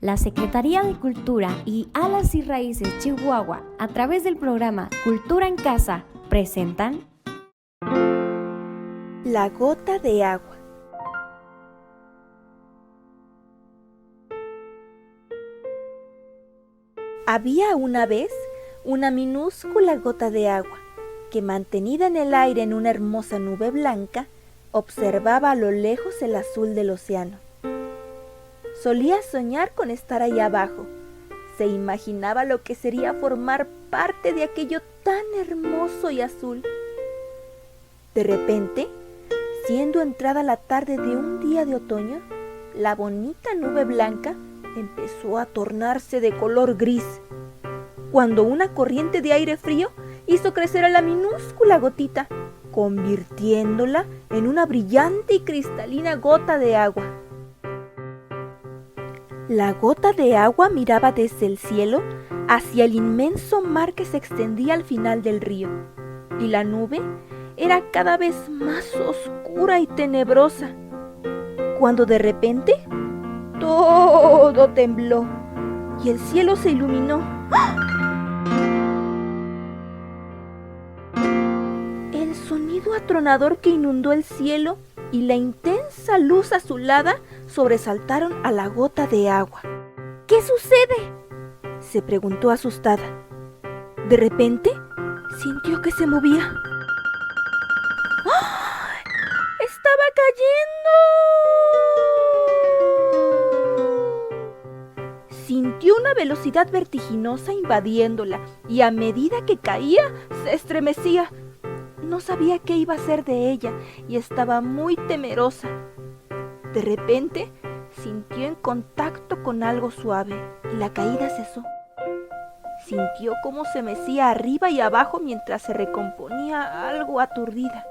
La Secretaría de Cultura y Alas y Raíces Chihuahua, a través del programa Cultura en Casa, presentan La gota de agua. Había una vez una minúscula gota de agua que, mantenida en el aire en una hermosa nube blanca, observaba a lo lejos el azul del océano. Solía soñar con estar allá abajo. Se imaginaba lo que sería formar parte de aquello tan hermoso y azul. De repente, siendo entrada la tarde de un día de otoño, la bonita nube blanca empezó a tornarse de color gris, cuando una corriente de aire frío hizo crecer a la minúscula gotita, convirtiéndola en una brillante y cristalina gota de agua. La gota de agua miraba desde el cielo hacia el inmenso mar que se extendía al final del río, y la nube era cada vez más oscura y tenebrosa, cuando de repente todo tembló y el cielo se iluminó. El sonido atronador que inundó el cielo y la intensa luz azulada sobresaltaron a la gota de agua. ¿Qué sucede?, se preguntó asustada. De repente, sintió que se movía. ¡Ah! ¡Estaba cayendo! Sintió una velocidad vertiginosa invadiéndola y a medida que caía, se estremecía. No sabía qué iba a hacer de ella y estaba muy temerosa. De repente, sintió en contacto con algo suave y la caída cesó. Sintió cómo se mecía arriba y abajo mientras se recomponía, algo aturdida.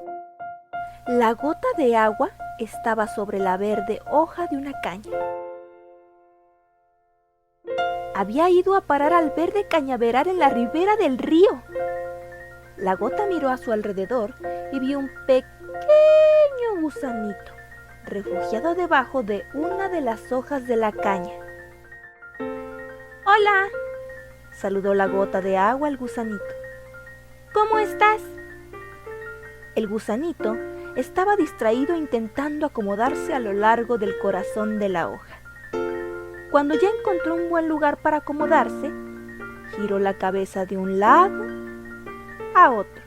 La gota de agua estaba sobre la verde hoja de una caña. Había ido a parar al verde cañaveral en la ribera del río. La gota miró a su alrededor y vio un pequeño gusanito refugiado debajo de una de las hojas de la caña. «Hola», saludó la gota de agua al gusanito. «¿Cómo estás?» El gusanito estaba distraído intentando acomodarse a lo largo del corazón de la hoja. Cuando ya encontró un buen lugar para acomodarse, giró la cabeza de un lado a otro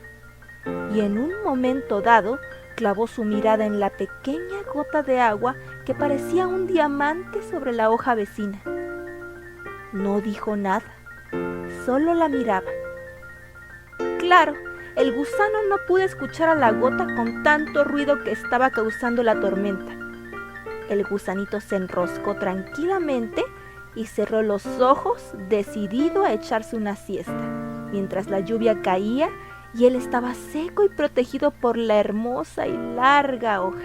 y en un momento dado clavó su mirada en la pequeña gota de agua que parecía un diamante sobre la hoja vecina. No dijo nada, solo la miraba. Claro, el gusano no pudo escuchar a la gota con tanto ruido que estaba causando la tormenta. El gusanito se enroscó tranquilamente y cerró los ojos, decidido a echarse una siesta, mientras la lluvia caía y él estaba seco y protegido por la hermosa y larga hoja.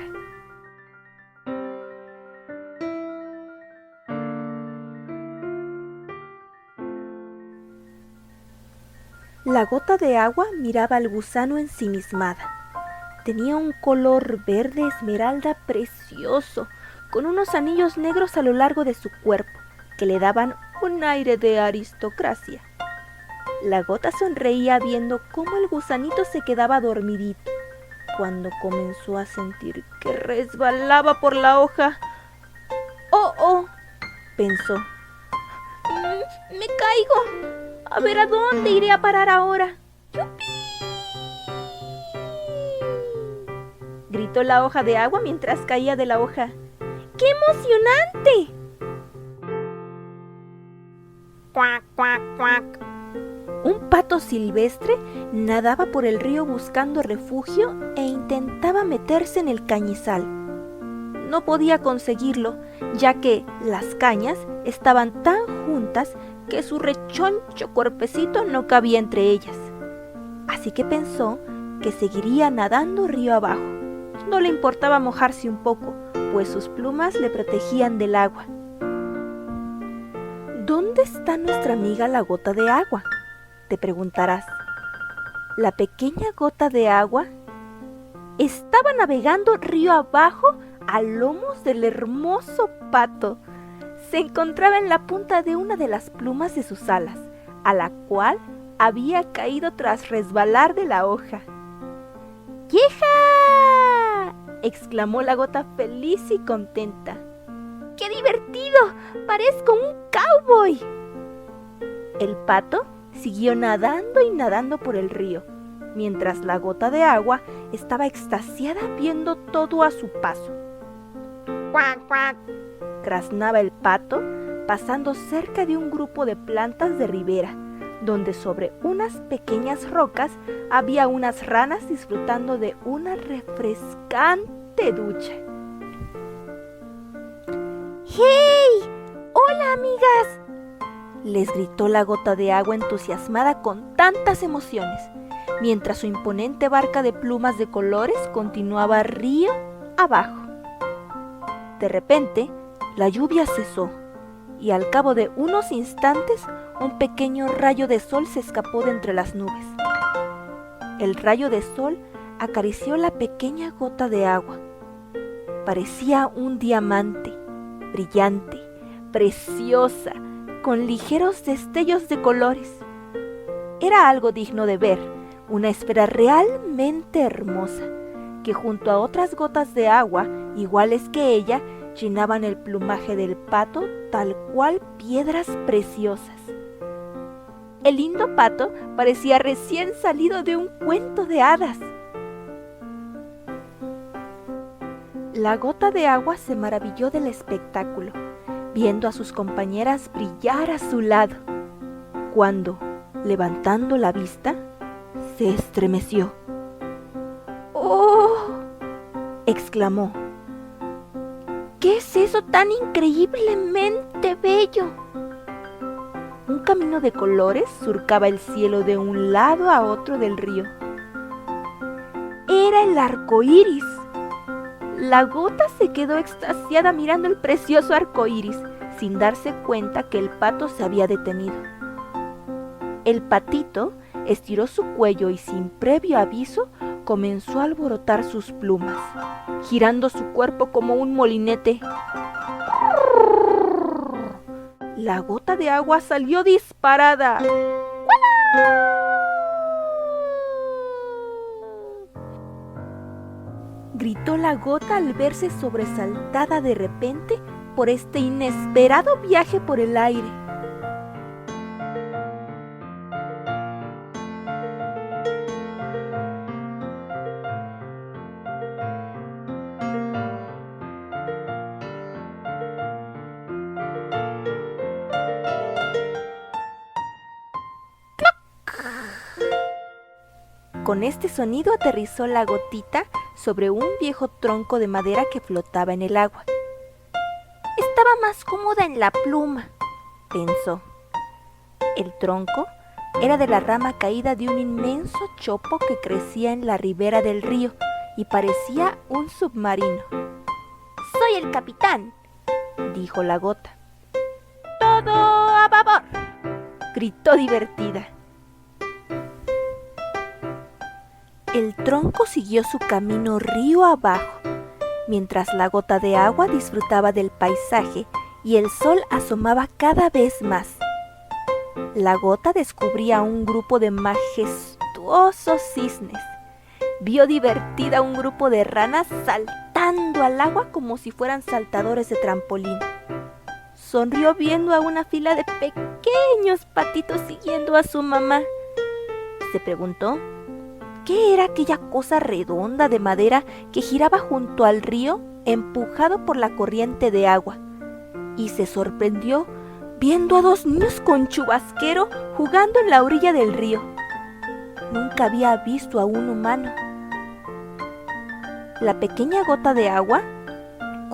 La gota de agua miraba al gusano ensimismada. Tenía un color verde esmeralda precioso, con unos anillos negros a lo largo de su cuerpo, que le daban un aire de aristocracia. La gota sonreía viendo cómo el gusanito se quedaba dormidito, cuando comenzó a sentir que resbalaba por la hoja. ¡Oh! Pensó. ¡Me caigo! A ver a dónde iré a parar ahora. ¡Yupi! Gritó la hoja de agua mientras caía de la hoja. ¡Qué emocionante! ¡Cuac, cuac, cuac! Un pato silvestre nadaba por el río buscando refugio e intentaba meterse en el cañizal. No podía conseguirlo, ya que las cañas estaban tan juntas que su rechoncho cuerpecito no cabía entre ellas. Así que pensó que seguiría nadando río abajo. No le importaba mojarse un poco, pues sus plumas le protegían del agua. ¿Dónde está nuestra amiga la gota de agua?, te preguntarás. La pequeña gota de agua estaba navegando río abajo a lomos del hermoso pato. se encontraba en la punta de una de las plumas de sus alas, a la cual había caído tras resbalar de la hoja. ¡Yeja! Exclamó la gota feliz y contenta. ¡Qué divertido! ¡Parezco un cowboy! El pato siguió nadando y nadando por el río, mientras la gota de agua estaba extasiada viendo todo a su paso. ¡Cuac, cuac! Graznaba el pato, pasando cerca de un grupo de plantas de ribera, donde sobre unas pequeñas rocas había unas ranas disfrutando de una refrescante ducha. ¡Hey! ¡Hola, amigas!, les gritó la gota de agua entusiasmada con tantas emociones, mientras su imponente barca de plumas de colores continuaba río abajo. De repente, la lluvia cesó, y al cabo de unos instantes, un pequeño rayo de sol se escapó de entre las nubes. El rayo de sol acarició la pequeña gota de agua. Parecía un diamante, brillante, preciosa, con ligeros destellos de colores. Era algo digno de ver, una esfera realmente hermosa, que junto a otras gotas de agua, iguales que ella, llenaban el plumaje del pato tal cual piedras preciosas. El lindo pato parecía recién salido de un cuento de hadas. La gota de agua se maravilló del espectáculo, viendo a sus compañeras brillar a su lado, cuando, levantando la vista, se estremeció. ¡Oh!, exclamó. ¿Qué es eso tan increíblemente bello? Un camino de colores surcaba el cielo de un lado a otro del río. Era el arco iris. La gota se quedó extasiada mirando el precioso arco iris, sin darse cuenta que el pato se había detenido. El patito estiró su cuello y sin previo aviso comenzó a alborotar sus plumas, girando su cuerpo como un molinete. La gota de agua salió disparada. Gritó la gota al verse sobresaltada de repente por este inesperado viaje por el aire. Con este sonido aterrizó la gotita sobre un viejo tronco de madera que flotaba en el agua. Estaba más cómoda en la pluma, pensó. El tronco era de la rama caída de un inmenso chopo que crecía en la ribera del río y parecía un submarino. «Soy el capitán», dijo la gota. «¡Todo a babor!», gritó divertida. El tronco siguió su camino río abajo, mientras la gota de agua disfrutaba del paisaje y el sol asomaba cada vez más. La gota descubría un grupo de majestuosos cisnes. Vio divertida un grupo de ranas saltando al agua como si fueran saltadores de trampolín. Sonrió viendo a una fila de pequeños patitos siguiendo a su mamá. Se preguntó, ¿qué era aquella cosa redonda de madera que giraba junto al río, empujado por la corriente de agua? Y se sorprendió viendo a dos niños con chubasquero jugando en la orilla del río. Nunca había visto a un humano. La pequeña gota de agua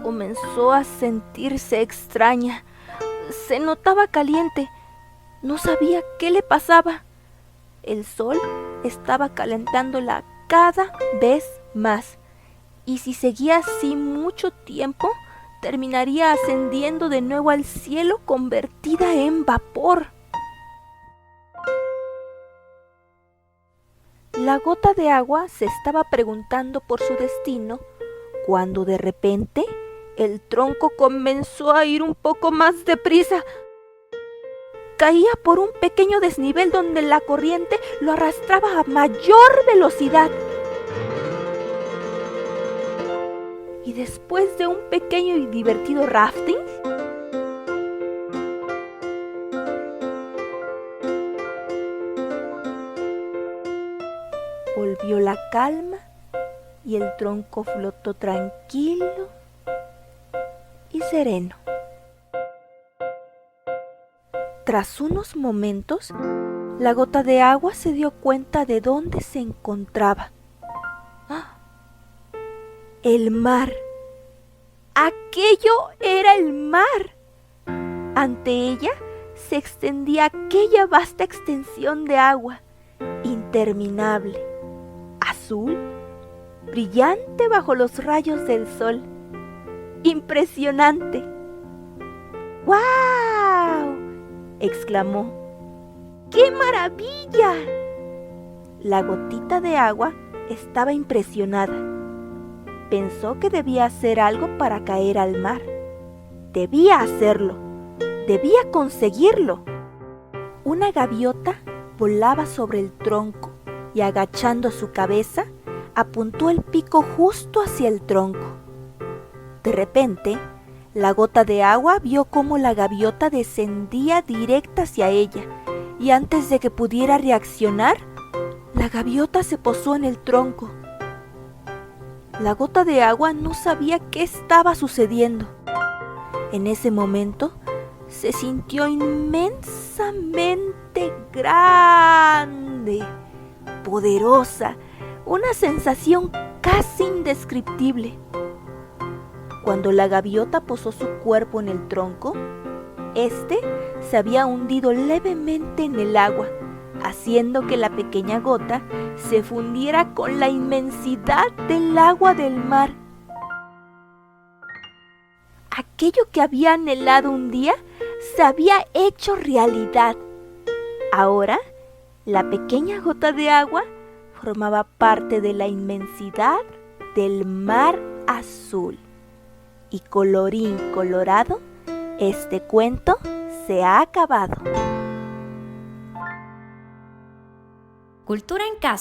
comenzó a sentirse extraña. Se notaba caliente. No sabía qué le pasaba. El sol estaba calentándola cada vez más, y si seguía así mucho tiempo, terminaría ascendiendo de nuevo al cielo convertida en vapor. La gota de agua se estaba preguntando por su destino cuando de repente El tronco comenzó a ir un poco más deprisa. Caía por un pequeño desnivel donde la corriente lo arrastraba a mayor velocidad. Y después de un pequeño y divertido rafting, volvió la calma y el tronco flotó tranquilo y sereno. Tras unos momentos, la gota de agua se dio cuenta de dónde se encontraba. ¡Ah! El mar. Aquello era el mar. Ante ella se extendía aquella vasta extensión de agua, interminable, azul, brillante bajo los rayos del sol. ¡Impresionante! ¡Guau! Exclamó. ¡Qué maravilla! La gotita de agua estaba impresionada. Pensó que debía hacer algo para caer al mar. Debía hacerlo. Debía conseguirlo. Una gaviota volaba sobre el tronco y, agachando su cabeza, apuntó el pico justo hacia el tronco. De repente, la gota de agua vio cómo la gaviota descendía directa hacia ella, y antes de que pudiera reaccionar, la gaviota se posó en el tronco. La gota de agua no sabía qué estaba sucediendo. En ese momento, se sintió inmensamente grande, poderosa, una sensación casi indescriptible. Cuando la gaviota posó su cuerpo en el tronco, este se había hundido levemente en el agua, haciendo que la pequeña gota se fundiera con la inmensidad del agua del mar. Aquello que había anhelado un día se había hecho realidad. Ahora, la pequeña gota de agua formaba parte de la inmensidad del mar azul. Y colorín colorado, este cuento se ha acabado. Cultura en casa.